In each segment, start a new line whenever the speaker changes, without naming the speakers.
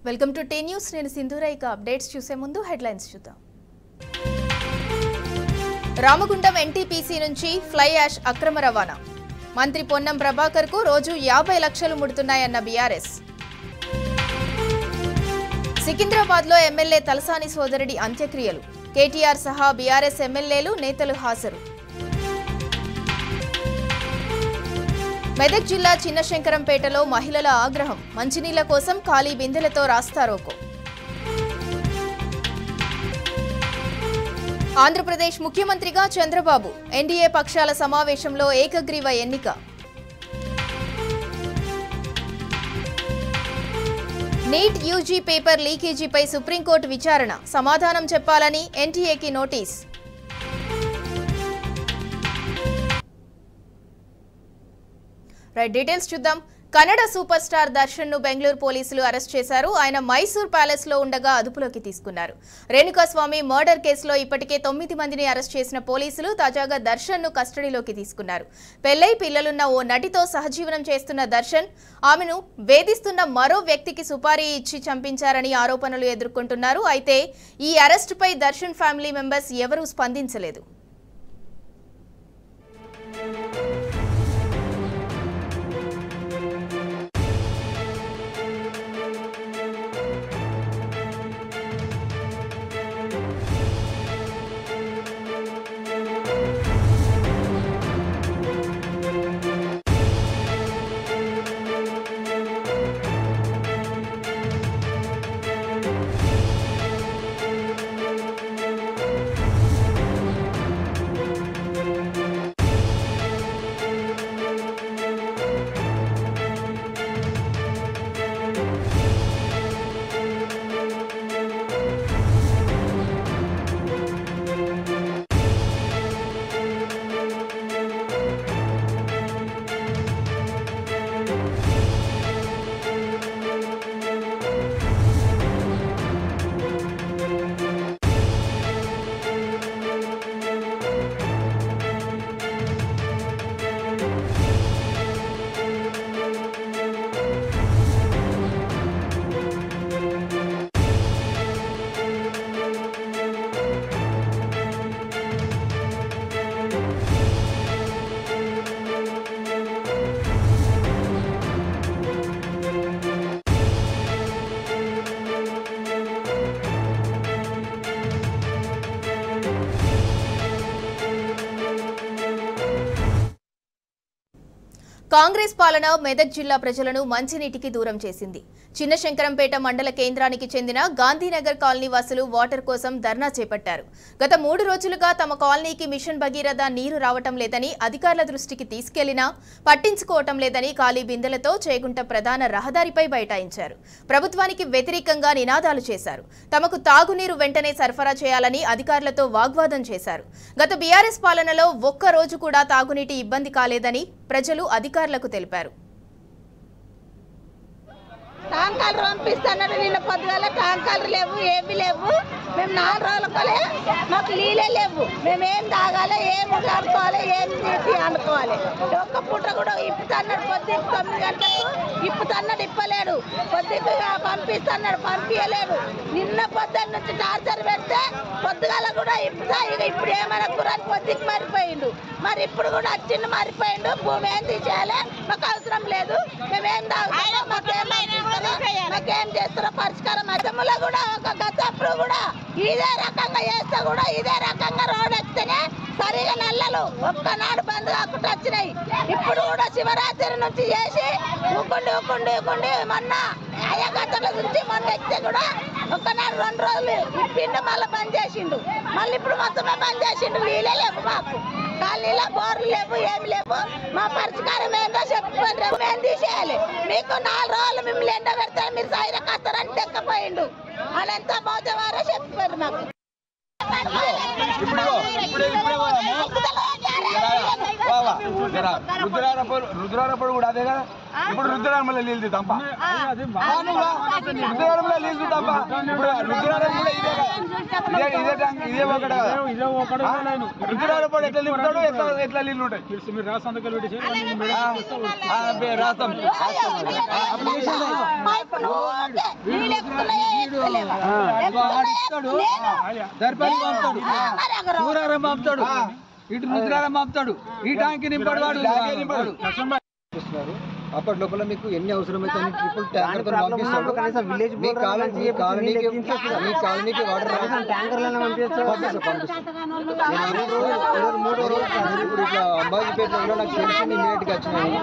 Welcome to tea news. నేను సింధూర. ఇక అప్డేట్స్ చూసే ముందు హెడ్లైన్స్ చూద్దాం. రామగుండం ఎన్టీపీసీ నుంచి ఫ్లై యాష్ అక్రమ రవాణా. మంత్రి పొన్నం ప్రభాకర్ కు రోజు 50 లక్షలు ముడుతున్నాయన్న బీఆర్ఎస్. సికింద్రాబాద్ లో ఎమ్మెల్యే తలసాని సోదరుడి అంత్యక్రియలు. కేటీఆర్ సహా బీఆర్ఎస్ ఎమ్మెల్యేలు నేతలు హాజరు. మెదక్ జిల్లా చిన్నశంకరంపేటలో మహిళల ఆగ్రహం. మంచినీళ్ల కోసం ఖాళీ బిందెలతో రాస్తారోకో. ఆంధ్రప్రదేశ్ ముఖ్యమంత్రిగా చంద్రబాబు. ఎన్డీఏ పక్షాల సమావేశంలో ఏకగ్రీవ ఎన్నిక. నీట్ యూజీ పేపర్ లీకేజీపై సుప్రీంకోర్టు విచారణ. సమాధానం చెప్పాలని ఎన్టీఏకి నోటీస్. డీటెయిల్స్ చూద్దాం. కన్నడ సూపర్ స్టార్ దర్శన్ ను బెంగళూరు పోలీసులు అరెస్ట్ చేశారు. ఆయన మైసూర్ ప్యాలెస్ లో ఉండగా అదుపులోకి తీసుకున్నారు. రేణుకాస్వామి మర్డర్ కేసులో ఇప్పటికే 9 మందిని అరెస్ట్ చేసిన పోలీసులు తాజాగా దర్శన్ ను కస్టడీలోకి తీసుకున్నారు. పెళ్లై పిల్లలున్న ఓ నటితో సహజీవనం చేస్తున్న దర్శన్ ఆమెను వేధిస్తున్న మరో వ్యక్తికి సుపారీ ఇచ్చి చంపించారని ఆరోపణలు ఎదుర్కొంటున్నారు. అయితే ఈ అరెస్టుపై దర్శన్ ఫ్యామిలీ మెంబర్స్ ఎవరూ స్పందించలేదు. కాంగ్రెస్ పాలన మెదక్ జిల్లా ప్రజలను మంచినీటికి దూరం చేసింది. చిన్నశంకరంపేట మండల కేంద్రానికి చెందిన గాంధీనగర్ కాలనీ వాసులు వాటర్ కోసం ధర్నా చేపట్టారు. గత 3 రోజులుగా తమ కాలనీకి మిషన్ భగీరథ నీరు రావటం లేదని అధికారుల దృష్టికి తీసుకెళ్లినా పట్టించుకోవటం లేదని ఖాళీ బిందెలతో చేగుంట ప్రధాన రహదారిపై బైఠాయించారు. ప్రభుత్వానికి వ్యతిరేకంగా నినాదాలు చేశారు. తమకు తాగునీరు వెంటనే సరఫరా చేయాలని అధికారులతో వాగ్వాదం చేశారు. గత బీఆర్ఎస్ పాలనలో ఒక్క రోజు కూడా తాగునీటి ఇబ్బంది కాలేదని ప్రజలు అధికారులకు తెలిపారు.
టాంకాలు పంపిస్తున్నాడు. నిన్న పొద్దుగాల టాంకాలు లేవు, ఏమి లేవు. మేము 4 రోజులకోలే మాకు నీళ్ళే లేవు. మేమేం తాగాలి, ఏం అనుకోవాలి, ఏం తీసి అనుకోవాలి. ఒక్క పూట కూడా ఇప్పుతున్నాడు. పొద్దుకు 9 గంటలకు ఇప్పుతున్నాడు, ఇప్పలేడు. పొద్దుకు పంపిస్తున్నాడు, పంపించలేడు. నిన్న పొద్దున్న నుంచి టార్చర్ పెడితే పొద్దుగాల కూడా ఇప్పుతా. ఇక ఇప్పుడు ఏమైనా కూరని పొద్దుకు మారిపోయిండు. మరి ఇప్పుడు కూడా వచ్చిండు, మారిపోయిండు. భూమి ఏం తీసేయాలి, మాకు అవసరం లేదు. మేమేం తాగుతామో మాకేం చేస్తారో పరిష్కారం. అసెంబ్లీలో కూడా ఒక గతప్పుడు కూడా ఇదే రకంగా చేస్తే కూడా ఇదే రకంగా రోడ్ ఎక్కితేనే సరిగా నల్లలు ఒక్కనాడు బంద్ కాకుండా వచ్చినాయి. ఇప్పుడు కూడా శివరాత్రి నుంచి చేసి ఊకుండి మొన్న అయ్యగట్టల నుంచి మొన్న ఎక్కితే కూడా ఒక్కనాడు 2 రోజులు ఇప్పిండు, మళ్ళీ బంద్ చేసిండు. మళ్ళీ ఇప్పుడు మొత్తమే బంద్ చేసిండు. నీళ్ళే లేవు, మాకు కాలనీలో బోర్లు లేవు, ఏమి లేవు. మా పరిష్కారం ఏందో చెప్పండి, మేము తీసేయాలి. మీకు 4 రోజులు మిమ్మల్ని ఎండ పెడతారు, మీరు సైర కస్తారని తెక్కపోయిండు అని ఎంత మోతవారో చెప్పారు మాకు.
రుద్రారప్పుడు కూడా అదే కదా. ఇప్పుడు రుద్రారంలో నీళ్ళు తప్ప రుద్రారంలో నీళ్ళు తప్ప ఇప్పుడు రుద్రారం కూడా ఇదే ఒకటి కదా. రుద్రారప్పుడు ఎట్లా నింపుతాడు, ఎట్లా నీళ్ళు ఉంటాయి రాస్తాం. రుద్రారం పంపుతాడు, ఇటు రుద్రారం పంపుతాడు, ఈ ట్యాంక్ నింపాడు వాడు.
అప్పటి లోపల మీకు ఎన్ని అవసరమైతే ట్రిపుల్ ట్యాంకర్ పంపిస్తాడు. మీ కాలనీకి వాటర్ మూడో రోజు ఇప్పుడు ఇట్లా అంబాజీపేటలో నాకు తెలిసింది ఇమీడియట్ గా వచ్చినాయి.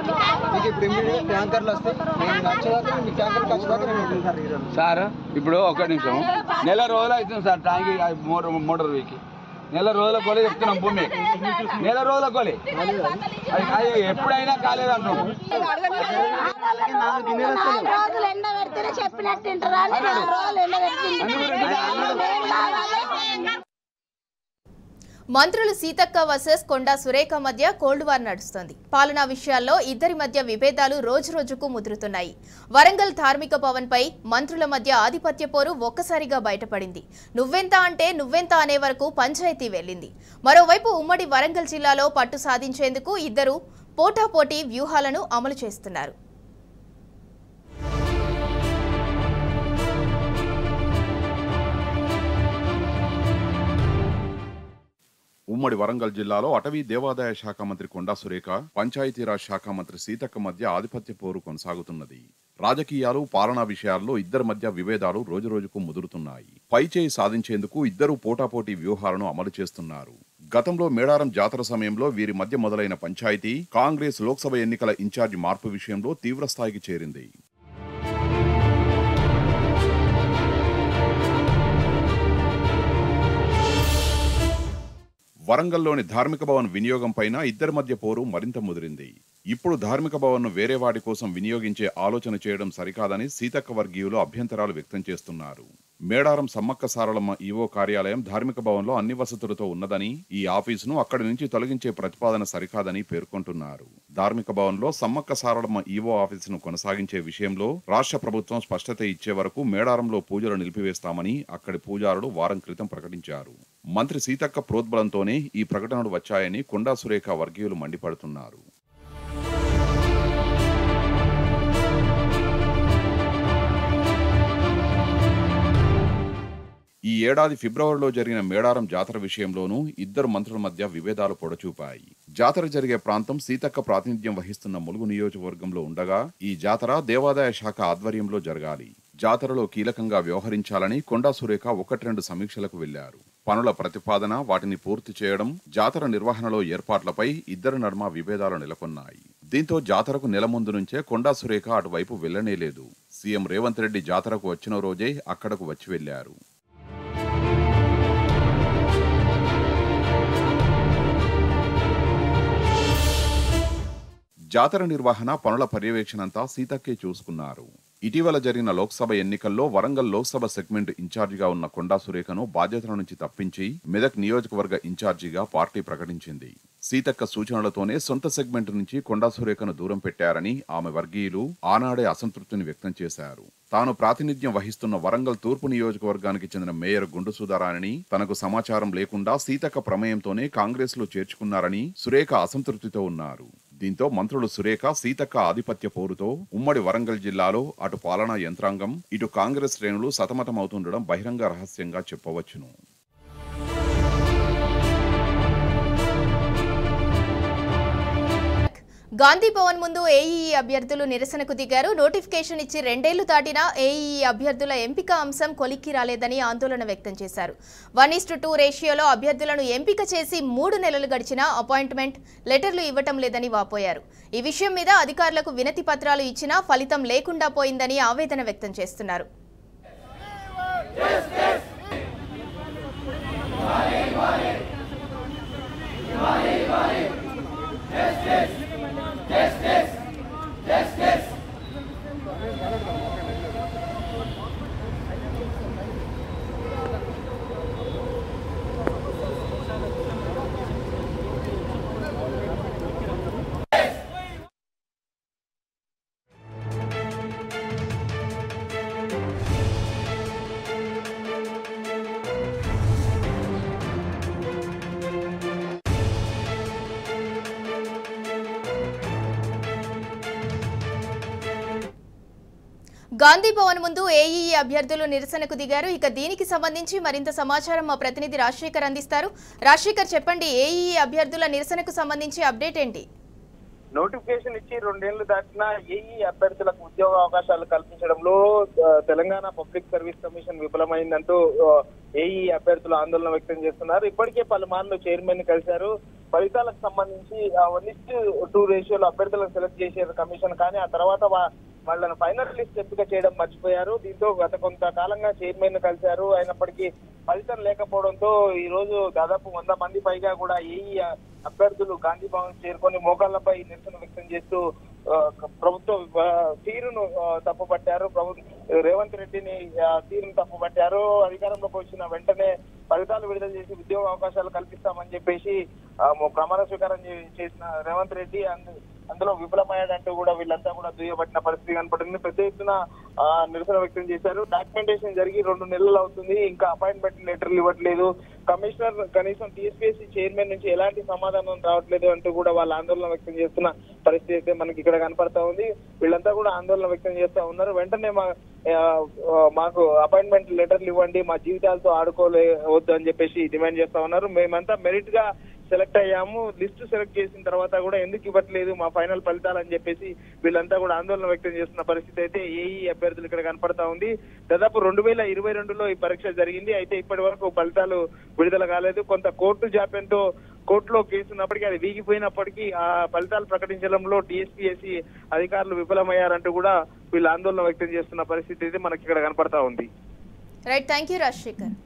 మీకు ఇప్పుడు ఇమీడియట్ ట్యాంకర్లు వస్తాయి. నేను నచ్చదాకా మీ ట్యాంకర్కి వచ్చేదాకా నేను
సార్ ఇప్పుడు ఒక నిమిషం, నెల రోజులు అవుతుంది సార్ ట్యాంక్ మోటార్ వీకి. నెల రోజుల కోలే చెప్తున్నాం భూమి, నెల రోజుల కోలే అది ఎప్పుడైనా కాలేదంటున్నాం.
మంత్రులు సీతక్క వర్సెస్ కొండా సురేఖ మధ్య కోల్డ్ వార్ నడుస్తోంది. పాలనా విషయాల్లో ఇద్దరి మధ్య విభేదాలు రోజురోజుకు ముదురుతున్నాయి. వరంగల్ ధార్మిక భవన్ పై మంత్రుల మధ్య ఆధిపత్య పోరు ఒక్కసారిగా బయటపడింది. నువ్వెంత అంటే నువ్వెంత అనే వరకు పంచాయతీ వెళ్లింది. మరోవైపు ఉమ్మడి వరంగల్ జిల్లాలో పట్టు సాధించేందుకు ఇద్దరు పోటాపోటీ వ్యూహాలను అమలు చేస్తున్నారు.
ఉమ్మడి వరంగల్ జిల్లాలో అటవీ దేవాదాయ శాఖ మంత్రి కొండా సురేఖ, పంచాయతీరాజ్ శాఖ మంత్రి సీతక్క మధ్య ఆధిపత్య పోరు కొనసాగుతున్నది. రాజకీయాలు, పాలనా విషయాల్లో ఇద్దరి మధ్య విభేదాలు రోజురోజుకు ముదురుతున్నాయి. పైచేయి సాధించేందుకు ఇద్దరు పోటాపోటీ వ్యూహాలను అమలు చేస్తున్నారు. గతంలో మేడారం జాతర సమయంలో వీరి మధ్య మొదలైన పంచాయతీ కాంగ్రెస్ లోక్సభ ఎన్నికల ఇన్ఛార్జి మార్పు విషయంలో తీవ్రస్థాయికి చేరింది. వరంగల్లోని ధార్మిక భవన్ వినియోగం పైన ఇద్దరి మధ్య పోరు మరింత ముదిరింది. ఇప్పుడు ధార్మిక భవన్ను వేరే వాటి కోసం వినియోగించే ఆలోచన చేయడం సరికాదని సీతక్క వర్గీయులు అభ్యంతరాలు వ్యక్తం చేస్తున్నారు. మేడారం సమ్మక్క సారలమ్మ ఈవో కార్యాలయం ధార్మిక భవన్లో అన్ని వసతులతో ఉన్నదని, ఈ ఆఫీసును అక్కడి నుంచి తొలగించే ప్రతిపాదన సరికాదని పేర్కొంటున్నారు. ధార్మిక భవన్లో సమ్మక్క సారలమ్మ ఈవో ఆఫీసును కొనసాగించే విషయంలో రాష్ట్ర ప్రభుత్వం స్పష్టత ఇచ్చే వరకు మేడారంలో పూజలు నిలిపివేస్తామని అక్కడి పూజారులు వారం క్రితం ప్రకటించారు. మంత్రి సీతక్క ప్రోద్బలంతోనే ఈ ప్రకటనలు వచ్చాయని కొండా సురేఖ వర్గీయులు మండిపడుతున్నారు. ఈ ఏడాది ఫిబ్రవరిలో జరిగిన మేడారం జాతర విషయంలోనూ ఇద్దరు మంత్రుల మధ్య విభేదాలు పొడచూపాయి. జాతర జరిగే ప్రాంతం సీతక్క ప్రాతినిధ్యం వహిస్తున్న ములుగు నియోజకవర్గంలో ఉండగా ఈ జాతర దేవాదాయ శాఖ ఆధ్వర్యంలో జరగాలి. జాతరలో కీలకంగా వ్యవహరించాలని కొండా సురేఖ 1-2 సమీక్షలకు వెళ్లారు. పనుల ప్రతిపాదన, వాటిని పూర్తి చేయడం, జాతర నిర్వహణలో ఏర్పాట్లపై ఇద్దరి నడుమ విభేదాలు నెలకొన్నాయి. దీంతో జాతరకు నెల ముందు నుంచే కొండా సురేఖ అటువైపు వెళ్లనేలేదు. సీఎం రేవంత్ రెడ్డి జాతరకు వచ్చిన రోజే అక్కడకు వచ్చి వెళ్లారు. జాతర నిర్వహణ, పనుల పర్యవేక్షణంతా సీతక్కే చూసుకున్నారు. ఇటీవల జరిగిన లోక్సభ ఎన్నికల్లో వరంగల్ లోక్సభ సెగ్మెంట్ ఇన్ఛార్జిగా ఉన్న కొండా సురేఖను బాధ్యతల నుంచి తప్పించి మెదక్ నియోజకవర్గ ఇన్ఛార్జిగా పార్టీ ప్రకటించింది. సీతక్క సూచనలతోనే సొంత సెగ్మెంట్ నుంచి కొండా సురేఖను దూరం పెట్టారని ఆమె వర్గీయులు ఆనాడే అసంతృప్తిని వ్యక్తం చేశారు. తాను ప్రాతినిధ్యం వహిస్తున్న వరంగల్ తూర్పు నియోజకవర్గానికి చెందిన మేయర్ గుండు సుధారాణిని తనకు సమాచారం లేకుండా సీతక్క ప్రమేయంతోనే కాంగ్రెస్ లో చేర్చుకున్నారని సురేఖ అసంతృప్తితో ఉన్నారు. దీంతో మంత్రులు సురేఖ, సీతక్క ఆధిపత్య పోరుతో ఉమ్మడి వరంగల్ జిల్లాలో అటు పాలనా యంత్రాంగం, ఇటు కాంగ్రెస్ శ్రేణులు సతమతమవుతుండడం బహిరంగ రహస్యంగా చెప్పవచ్చును.
గాంధీ భవన్ ముందు ఏఈఈ అభ్యర్థులు నిరసనకు దిగారు. నోటిఫికేషన్ ఇచ్చి 2 ఏళ్లు దాటినా ఏఈఈ అభ్యర్థుల ఎంపిక అంశం కొలిక్కి రాలేదని ఆందోళన వ్యక్తం చేశారు. 1:2 రేషియోలో అభ్యర్థులను ఎంపిక చేసి 3 నెలలు గడిచినా అపాయింట్మెంట్ లెటర్లు ఇవ్వటం లేదని వాపోయారు. ఈ విషయం మీద అధికారులకు వినతి పత్రాలు ఇచ్చినా ఫలితం లేకుండా పోయిందని ఆవేదన వ్యక్తం చేస్తున్నారు. గాంధీ భవన్ ముందు ఏఈఈ అభ్యర్థులు నిరసనకు దిగారు. ఇక దీనికి సంబంధించి మరింత సమాచారం మా ప్రతినిధి రాజశేఖర్ అందిస్తారు. రాజశేఖర్, చెప్పండి, ఏఈఈ అభ్యర్థుల నిరసనకు సంబంధించి అప్డేట్ ఏంటి?
నోటిఫికేషన్ ఇచ్చి 2 ఏళ్లు దాటినా ఏఈ అభ్యర్థులకు ఉద్యోగ అవకాశాలు కల్పించడంలో తెలంగాణ పబ్లిక్ సర్వీస్ కమిషన్ విఫలమైందంటూ ఏఈ అభ్యర్థులు ఆందోళన వ్యక్తం చేస్తున్నారు. ఇప్పటికే పలుమార్లు చైర్మన్ కలిశారు. ఫలితాలకు సంబంధించి 1:2 రేషియోలో అభ్యర్థులను సెలెక్ట్ చేశారు కమిషన్. కానీ ఆ తర్వాత వాళ్ళని ఫైనల్ లిస్ట్ ఎంపిక చేయడం మర్చిపోయారు. దీంతో గత కొంతకాలంగా చైర్మన్ కలిశారు. అయినప్పటికీ ఫలితం లేకపోవడంతో ఈ రోజు దాదాపు 100 మంది పైగా కూడా ఏఈ అభ్యర్థులు గాంధీ భవన్ చేరుకొని మోకాళ్లపై నిరసన వ్యక్తం చేస్తూ ప్రభుత్వ తీరును తప్పుపట్టారు. రేవంత్ రెడ్డిని తీరును తప్పుపట్టారు. అధికారంలోకి వచ్చిన వెంటనే ఫలితాలు విడుదల చేసి ఉద్యోగ అవకాశాలు కల్పిస్తామని చెప్పేసి ప్రమాణ స్వీకారం చేసిన రేవంత్ రెడ్డి అందులో విఫలమయ్యాడంటూ కూడా వీళ్ళంతా కూడా దుయ్యబట్టిన పరిస్థితి కనపడింది. పెద్ద ఎత్తున నిరసన వ్యక్తం చేశారు. డాక్యుమెంటేషన్ జరిగి 2 నెలలు అవుతుంది, ఇంకా అపాయింట్మెంట్ లెటర్లు ఇవ్వట్లేదు. కమిషనర్ కనీసం టీఎస్పీఎస్సీ చైర్మన్ నుంచి ఎలాంటి సమాధానం రావట్లేదు అంటూ కూడా వాళ్ళు ఆందోళన వ్యక్తం చేస్తున్న పరిస్థితి అయితే మనకి ఇక్కడ కనపడతా ఉంది. వీళ్ళంతా కూడా ఆందోళన వ్యక్తం చేస్తా ఉన్నారు. వెంటనే మాకు అపాయింట్మెంట్ లెటర్లు ఇవ్వండి, మా జీవితాలతో ఆడుకోవద్దు అని చెప్పేసి డిమాండ్ చేస్తా ఉన్నారు. మేమంతా మెరిట్ గా సెలెక్ట్ అయ్యాము, లిస్టు సెలెక్ట్ చేసిన తర్వాత కూడా ఎందుకు ఇవ్వట్లేదు మా ఫైనల్ ఫలితాలు అని చెప్పేసి వీళ్ళంతా కూడా ఆందోళన వ్యక్తం చేస్తున్న పరిస్థితి అయితే ఏఈ అభ్యర్థులు ఇక్కడ కనపడతా ఉంది. దాదాపు 2022లో ఈ పరీక్ష జరిగింది. అయితే ఇప్పటి వరకు ఫలితాలు విడుదల కాలేదు. కొంత కోర్టు జాప్యంతో కోర్టులో కేసు ఉన్నప్పటికీ అది వీగిపోయినప్పటికీ ఆ ఫలితాలు ప్రకటించడంలో టీఎస్పీఎస్సీ అధికారులు విఫలమయ్యారంటూ కూడా వీళ్ళు ఆందోళన వ్యక్తం చేస్తున్న పరిస్థితి అయితే మనకి ఇక్కడ కనపడతా ఉంది.
Right, thank you Rajasekhar.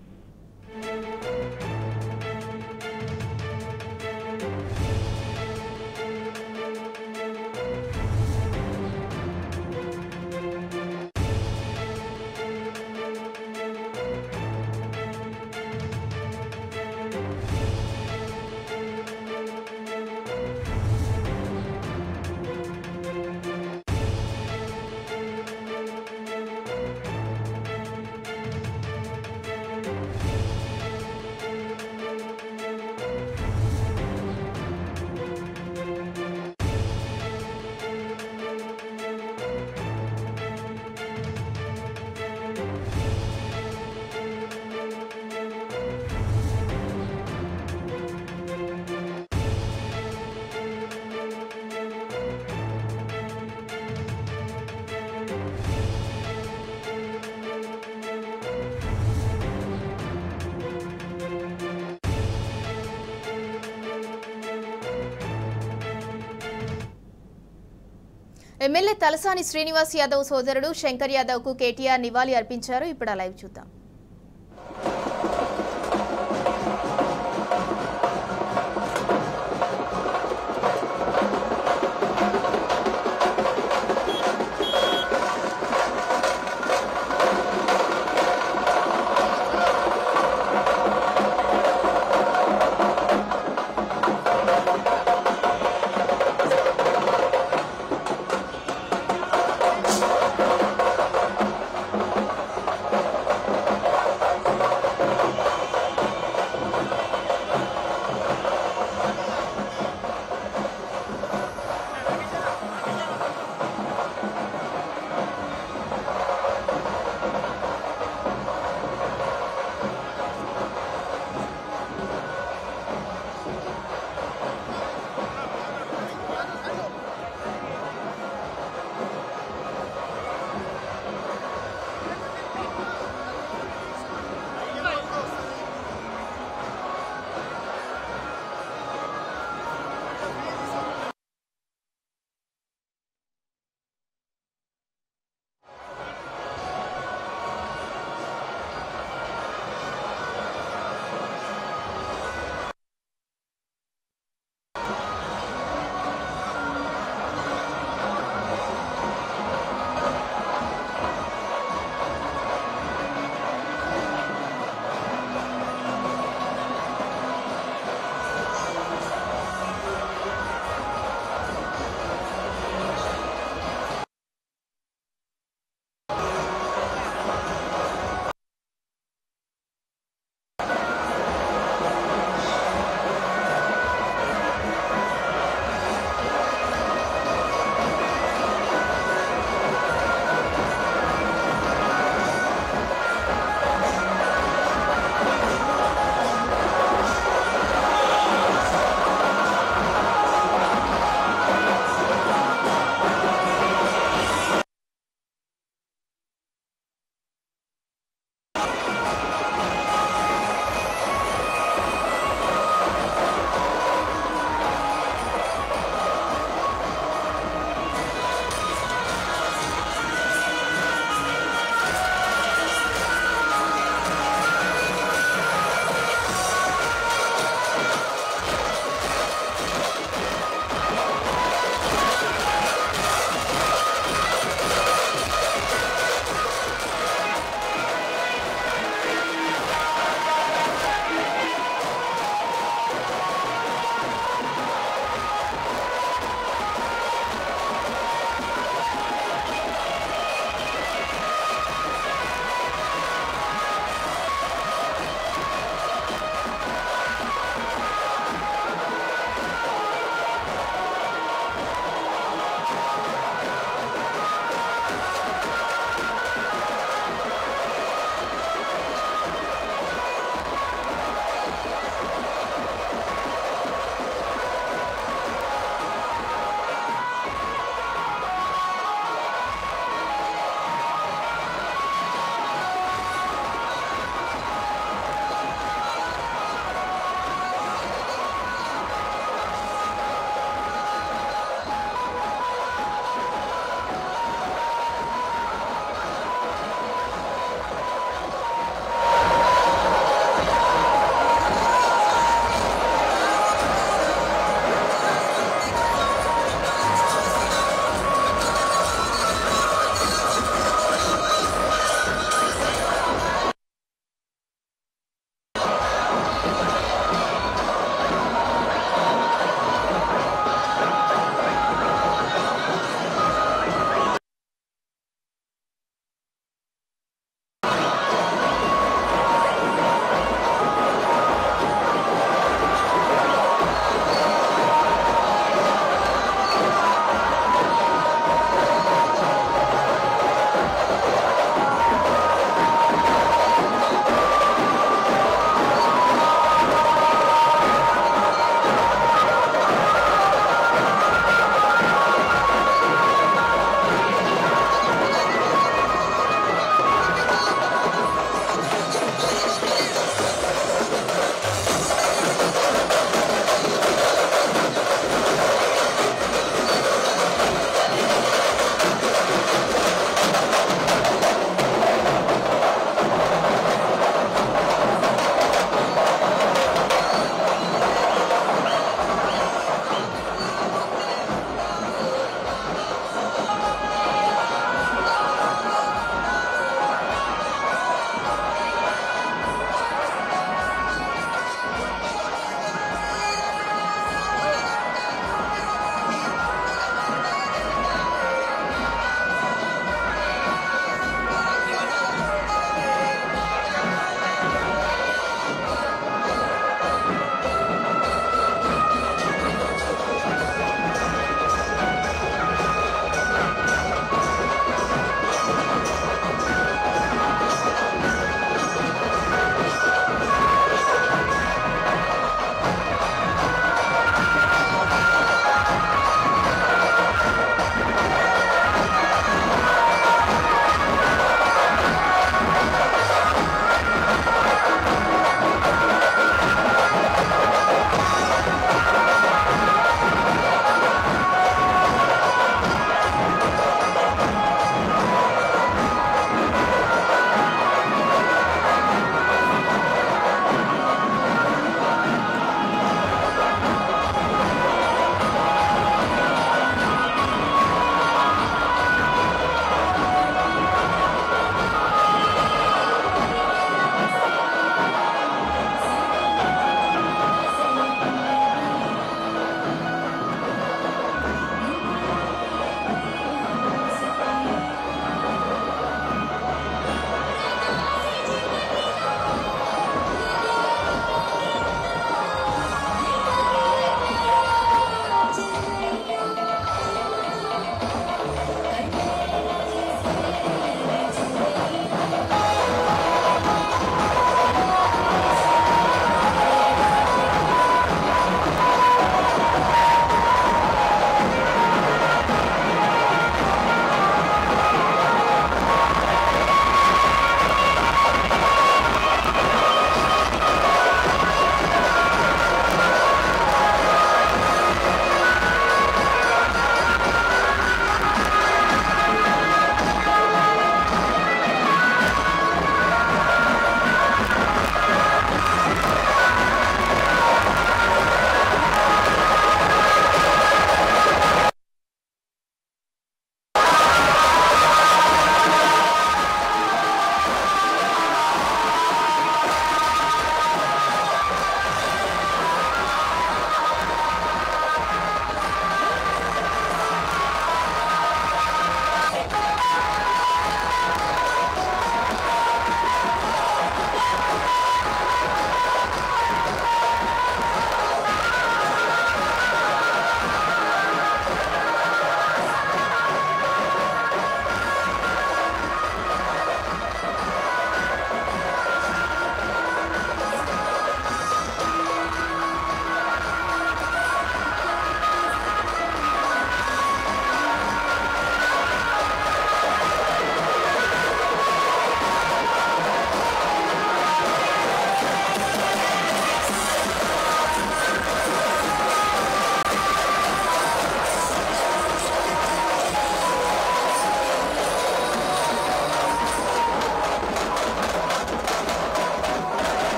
MLA Talasani Srinivas Yadav సోదరుడు శంకర్ యాదవ్ కు కేటీఆర్ నివాళి అర్పించారు. ఇప్పుడు ఆ లైవ్ చూద్దాం.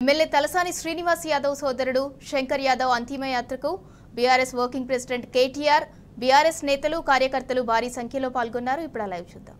ఎమ్మెల్యే తలసాని శ్రీనివాస్ యాదవ్ సోదరుడు శంకర్ యాదవ్ అంతిమయాత్రకు BRS working president KTR, BRS నేతలు, కార్యకర్తలు భారీ సంఖ్యలో పాల్గొన్నారు. ఇప్పుడు ఆ లైవ్ చూద్దాం.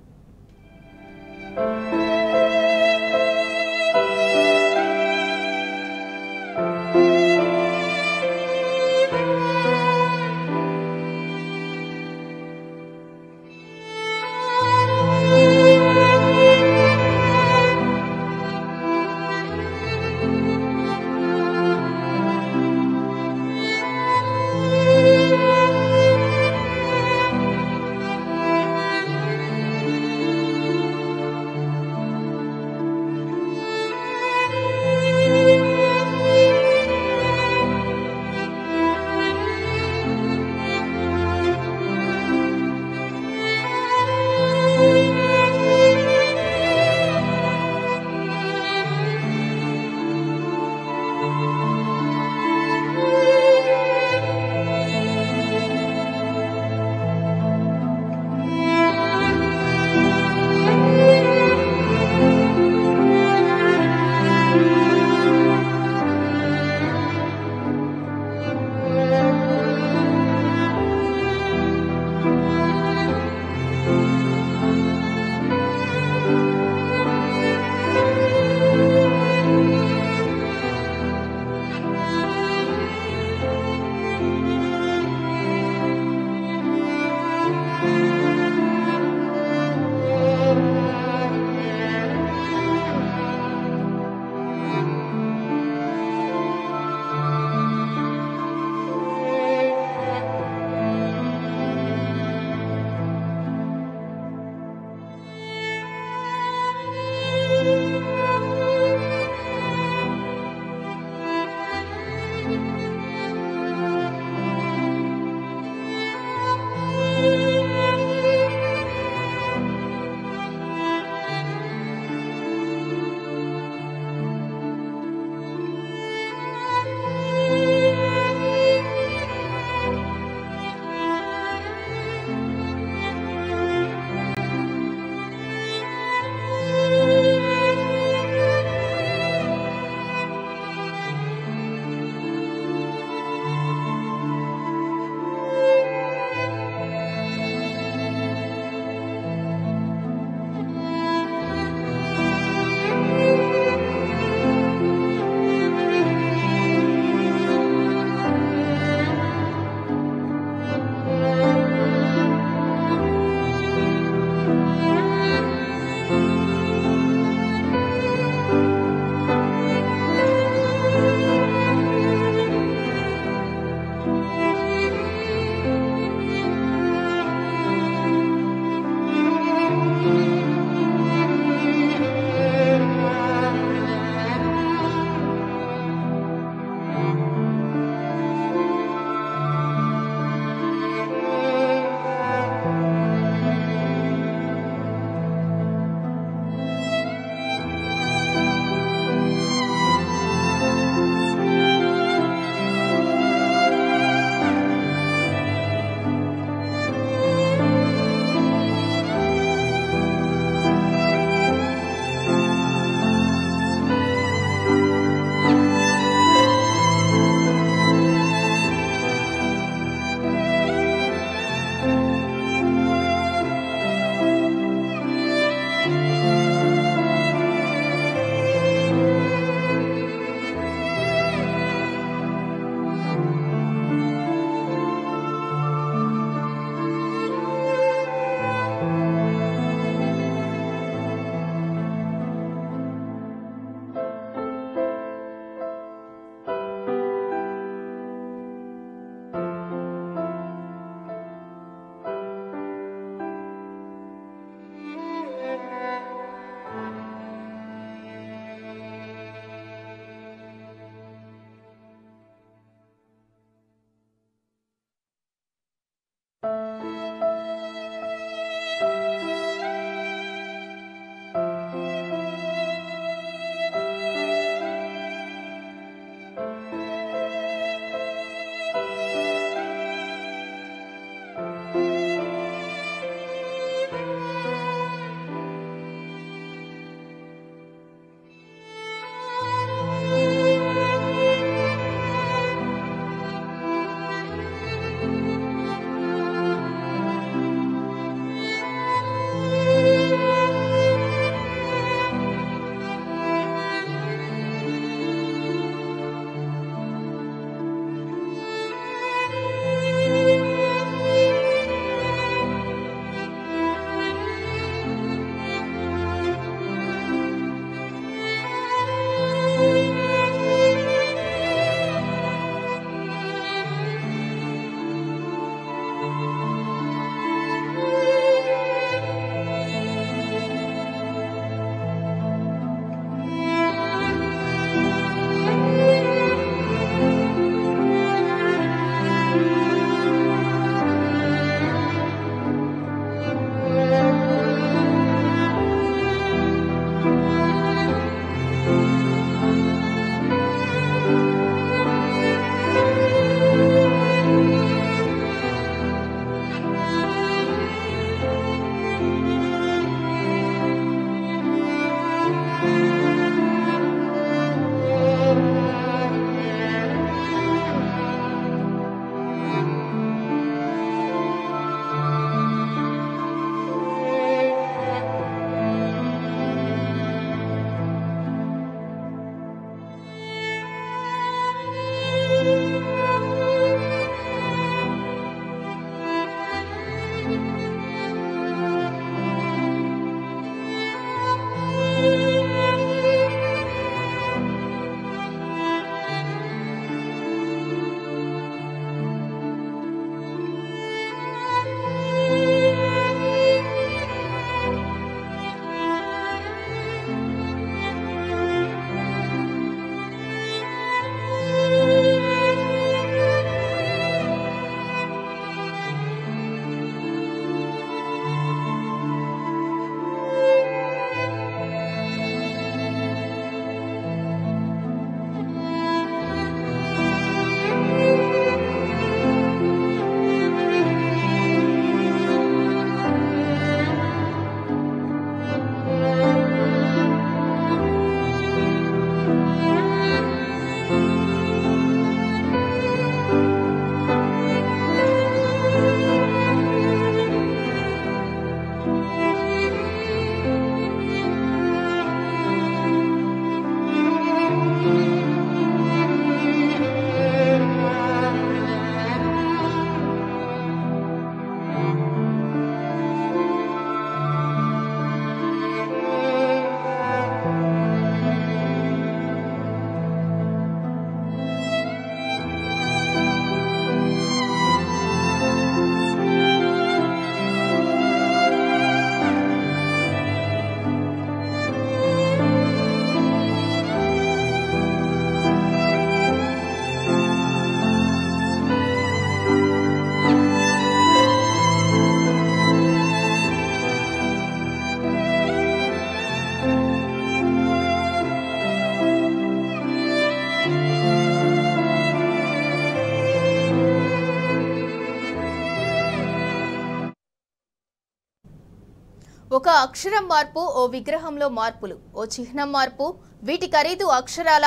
ఒక అక్షరం మార్పు, ఓ విగ్రహంలో మార్పులు, ఓ చిహ్నం మార్పు, వీటి ఖరీదు అక్షరాల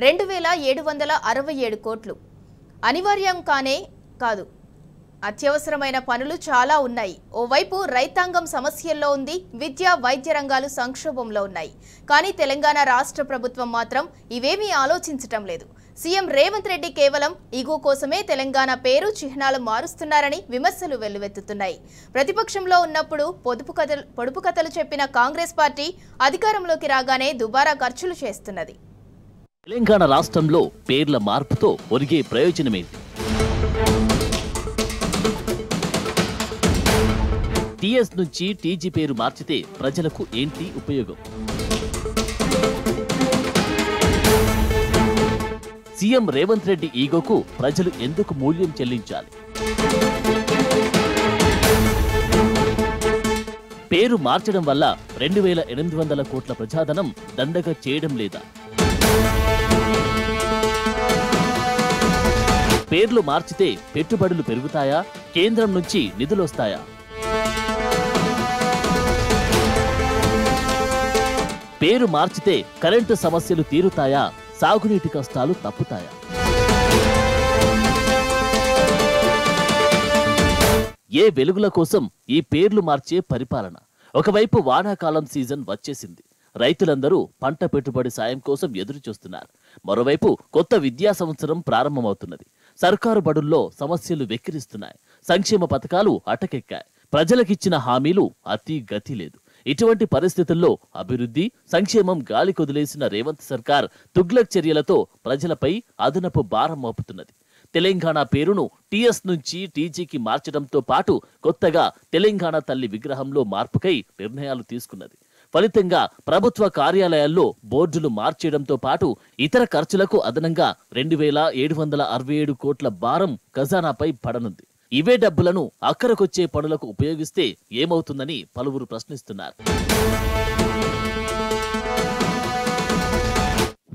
2767 కోట్లు. అనివార్యం కాదు, అత్యవసరమైన పనులు చాలా ఉన్నాయి. ఓవైపు రైతాంగం సమస్యల్లో ఉంది, విద్యా వైద్య రంగాలు సంక్షోభంలో ఉన్నాయి. కానీ తెలంగాణ రాష్ట్ర ప్రభుత్వం మాత్రం ఇవేమీ ఆలోచించటం లేదు. సీఎం రేవంత్ రెడ్డి కేవలం ఈగో కోసమే తెలంగాణ పేరు, చిహ్నాలు మారుస్తున్నారని విమర్శలు వెల్లువెత్తుతున్నాయి. ప్రతిపక్షంలో ఉన్నప్పుడు పొడుపు కథలు చెప్పిన కాంగ్రెస్ పార్టీ అధికారంలోకి రాగానే దుబారా ఖర్చులు చేస్తున్నది.
తెలంగాణ రాష్ట్రంలో పేర్ల మార్పుతో ఒరిగే ప్రయోజనమేంటి? టీఎస్ నుంచి టీజీ పేరు మార్చితే ప్రజలకు ఏంటి ఉపయోగం? సీఎం రేవంత్ రెడ్డి ఈగోకు ప్రజలు ఎందుకు మూల్యం చెల్లించాలి? పేరు మార్చడం వల్ల 2800 కోట్ల ప్రజాధనం దండగా చేయడం లేదా? పేర్లు మార్చితే పెట్టుబడులు పెరుగుతాయా? కేంద్రం నుంచి నిధులొస్తాయా? పేరు మార్చితే కరెంటు సమస్యలు తీరుతాయా? సాగునీటి కష్టాలు తప్పుతాయా? ఏ వెలుగుల కోసం ఈ పేర్లు మార్చే పరిపాలన? ఒకవైపు వానాకాలం సీజన్ వచ్చేసింది, రైతులందరూ పంట పెట్టుబడి సాయం కోసం ఎదురు చూస్తున్నారు. మరోవైపు కొత్త విద్యా సంవత్సరం ప్రారంభమవుతున్నది. సర్కారు బడుల్లో సమస్యలు వెక్కిరిస్తున్నాయి, సంక్షేమ పథకాలు అటకెక్కాయి, ప్రజలకిచ్చిన హామీలు అతి గతి లేదు. ఇటువంటి పరిస్థితుల్లో అభివృద్ధి, సంక్షేమం గాలి కొదిలేసిన రేవంత్ సర్కార్ తుగ్లక్ చర్యలతో ప్రజలపై అదనపు భారం మోపుతున్నది. తెలంగాణ పేరును టీఎస్ నుంచి టీజీకి మార్చడంతో పాటు కొత్తగా తెలంగాణ తల్లి విగ్రహంలో మార్పుకై నిర్ణయాలు తీసుకున్నది. ఫలితంగా ప్రభుత్వ కార్యాలయాల్లో బోర్డులు మార్చేయడంతో పాటు ఇతర ఖర్చులకు అదనంగా 2767 కోట్ల భారం ఖజానాపై పడనుంది. ఇవే డబ్బులను అక్కరకొచ్చే పనులకు ఉపయోగిస్తే ఏమవుతుందని పలువురు ప్రశ్నిస్తున్నారు.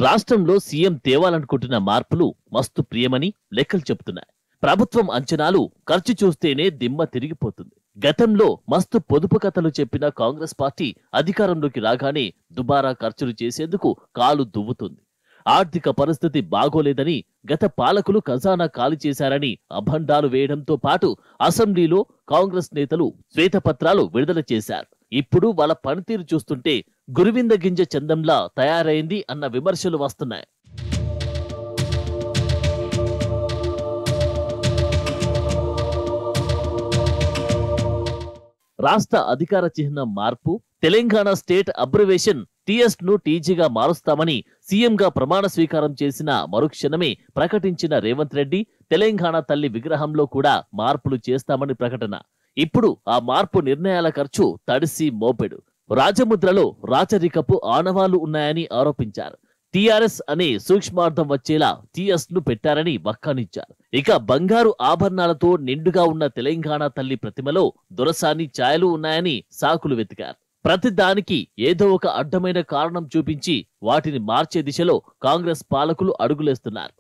రాష్ట్రంలో సీఎం తేవాలనుకుంటున్న మార్పులు మస్తు ప్రియమని లెక్కలు చెబుతున్నాయి. ప్రభుత్వం అంచనాలు ఖర్చు చూస్తేనే దిమ్మ తిరిగిపోతుంది. గతంలో మస్తు పొదుపు కథలు చెప్పిన కాంగ్రెస్ పార్టీ అధికారంలోకి రాగానే దుబారా ఖర్చులు చేసేందుకు కాలు దువ్వుతుంది. ఆర్థిక పరిస్థితి బాగోలేదని గత పాలకులు ఖజానా ఖాళీ చేశారని అభండాలు వేయడంతో పాటు అసెంబ్లీలో కాంగ్రెస్ నేతలు శ్వేతపత్రాలు విడుదల చేశారు. ఇప్పుడు వాళ్ళ పనితీరు చూస్తుంటే గురువింద గింజ చందంలా తయారైంది అన్న విమర్శలు వస్తున్నాయి. రాష్ట్ర అధికార చిహ్నం మార్పు, తెలంగాణ స్టేట్ అబ్రివేషన్ టీఎస్ ను టీజీగా మారుస్తామని సీఎంగా ప్రమాణ స్వీకారం చేసిన మరుక్షణమే ప్రకటించిన రేవంత్ రెడ్డి తెలంగాణ తల్లి విగ్రహంలో కూడా మార్పులు చేస్తామని ప్రకటన. ఇప్పుడు ఆ మార్పు నిర్ణయాల ఖర్చు తడిసి మోపెడు. రాజముద్రలో రాచరికపు ఆనవాళ్లు ఉన్నాయని ఆరోపించారు. టీఆర్ఎస్ అనే సూక్ష్మార్థం వచ్చేలా టీఎస్ ను పెట్టారని వక్కానిచ్చారు. ఇక బంగారు ఆభరణాలతో నిండుగా ఉన్న తెలంగాణ తల్లి ప్రతిమలో దొరసాని ఛాయలు ఉన్నాయని సాకులు వెతికారు. ప్రతి దానికి ఏదో ఒక అడ్డమైన కారణం చూపించి వాటిని మార్చే దిశలో కాంగ్రెస్ పాలకులు అడుగులేస్తున్నారు.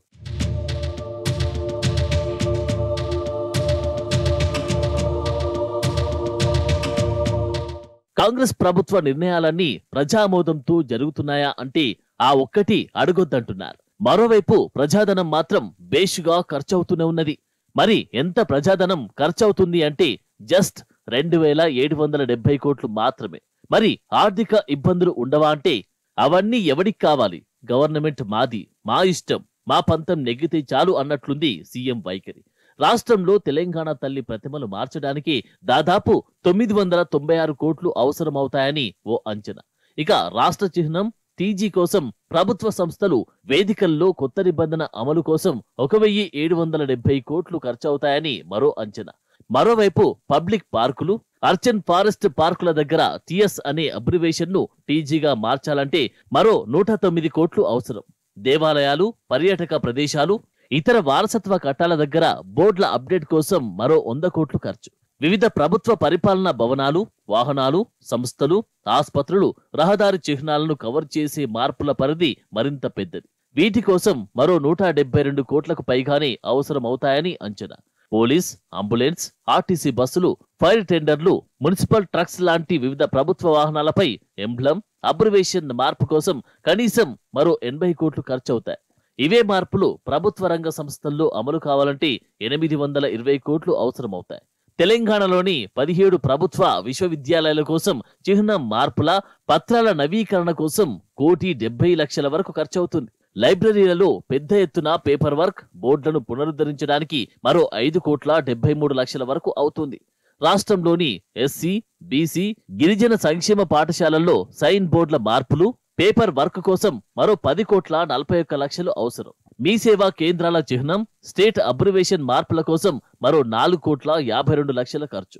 కాంగ్రెస్ ప్రభుత్వ నిర్ణయాలన్నీ ప్రజామోదంతో జరుగుతున్నాయా అంటే ఆ ఒక్కటి అడగొద్దంటున్నారు. మరోవైపు ప్రజాధనం మాత్రం బేషుగా ఖర్చవుతూనే ఉన్నది. మరి ఎంత ప్రజాధనం ఖర్చవుతుంది అంటే జస్ట్ 2770 కోట్లు మాత్రమే. మరి ఆర్థిక ఇబ్బందులు ఉండవా అంటే అవన్నీ ఎవడికి కావాలి? గవర్నమెంట్ మాది, మా ఇష్టం, మా పంతం నెగ్గితే చాలు అన్నట్లుంది సీఎం వైఖరి. రాష్ట్రంలో తెలంగాణ తల్లి ప్రతిమలు మార్చడానికి దాదాపు 996 కోట్లు అవసరమవుతాయని ఓ అంచనా. ఇక రాష్ట్ర చిహ్నం టీజీ కోసం ప్రభుత్వ సంస్థలు వేదికల్లో కొత్త నిబంధన అమలు కోసం 1770 కోట్లు ఖర్చవుతాయని మరో అంచనా. మరోవైపు పబ్లిక్ పార్కులు, అర్చన్ ఫారెస్ట్ పార్కుల దగ్గర టీఎస్ అనే అబ్రివేషన్ ను టీజీగా మార్చాలంటే మరో 109 కోట్లు అవసరం. దేవాలయాలు, పర్యాటక ప్రదేశాలు, ఇతర వారసత్వ కట్టాల దగ్గర బోర్డుల అప్డేట్ కోసం మరో 100 కోట్లు ఖర్చు. వివిధ ప్రభుత్వ పరిపాలనా భవనాలు, వాహనాలు, సంస్థలు, ఆస్పత్రులు, రహదారి చిహ్నాలను కవర్ చేసే మార్పుల పరిధి మరింత పెద్దది. వీటి కోసం మరో 172 కోట్లకు పైగానే అవసరమవుతాయని అంచనా. పోలీస్, అంబులెన్స్, ఆర్టీసీ బస్సులు, ఫైర్ టెండర్లు, మున్సిపల్ ట్రక్స్ లాంటి వివిధ ప్రభుత్వ వాహనాలపై ఎంబ్లం, అబ్రివేషన్ మార్పు కోసం కనీసం మరో 80 కోట్లు ఖర్చవుతాయి. ఇవే మార్పులు ప్రభుత్వ రంగ సంస్థల్లో అమలు కావాలంటే 820 కోట్లు అవసరమవుతాయి. తెలంగాణలోని 17 ప్రభుత్వ విశ్వవిద్యాలయాల కోసం చిహ్నం మార్పుల, పత్రాల నవీకరణ కోసం 1,70,00,000 వరకు ఖర్చవుతుంది. లైబ్రరీలలో పెద్ద ఎత్తున పేపర్ వర్క్, బోర్డులను పునరుద్ధరించడానికి మరో 5,73,00,000 వరకు అవుతుంది. రాష్ట్రంలోని ఎస్సీ, బీసీ, గిరిజన సంక్షేమ పాఠశాలల్లో సైన్ బోర్డుల మార్పులు, పేపర్ వర్క్ కోసం మరో 10,41,00,000 అవసరం. మీ సేవా కేంద్రాల చిహ్నం, స్టేట్ అబ్రివేషన్ మార్పుల కోసం మరో 4,52,00,000 ఖర్చు.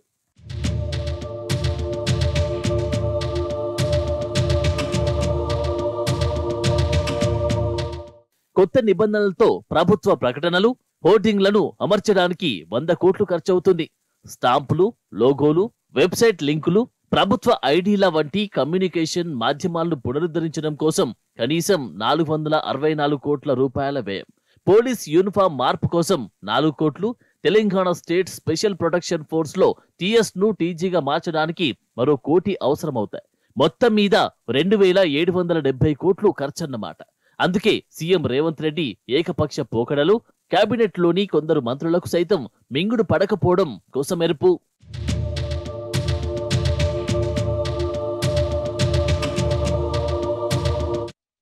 కొత్త నిబంధనలతో ప్రభుత్వ ప్రకటనలు, హోర్డింగ్లను అమర్చడానికి 100 కోట్లు ఖర్చవుతుంది. స్టాంపులు, లోగోలు, వెబ్సైట్ లింకులు, ప్రభుత్వ ఐడీల వంటి కమ్యూనికేషన్ మాధ్యమాలను పునరుద్ధరించడం కోసం కనీసం 464 కోట్ల రూపాయల వ్యయం. పోలీస్ యూనిఫామ్ మార్పు కోసం 4 కోట్లు, Telangana state special protection force లో టీఎస్ ను టీజీగా మార్చడానికి మరో 1 కోటి అవసరమవుతాయి. మొత్తం మీద 2,770 కోట్లు ఖర్చన్నమాట. అందుకే సీఎం రేవంత్ రెడ్డి ఏకపక్ష పోకడలు, కేబినెట్ లోని కొందరు మంత్రులకు సైతం మింగుడు పడకపోవడం కోసమెరుపు.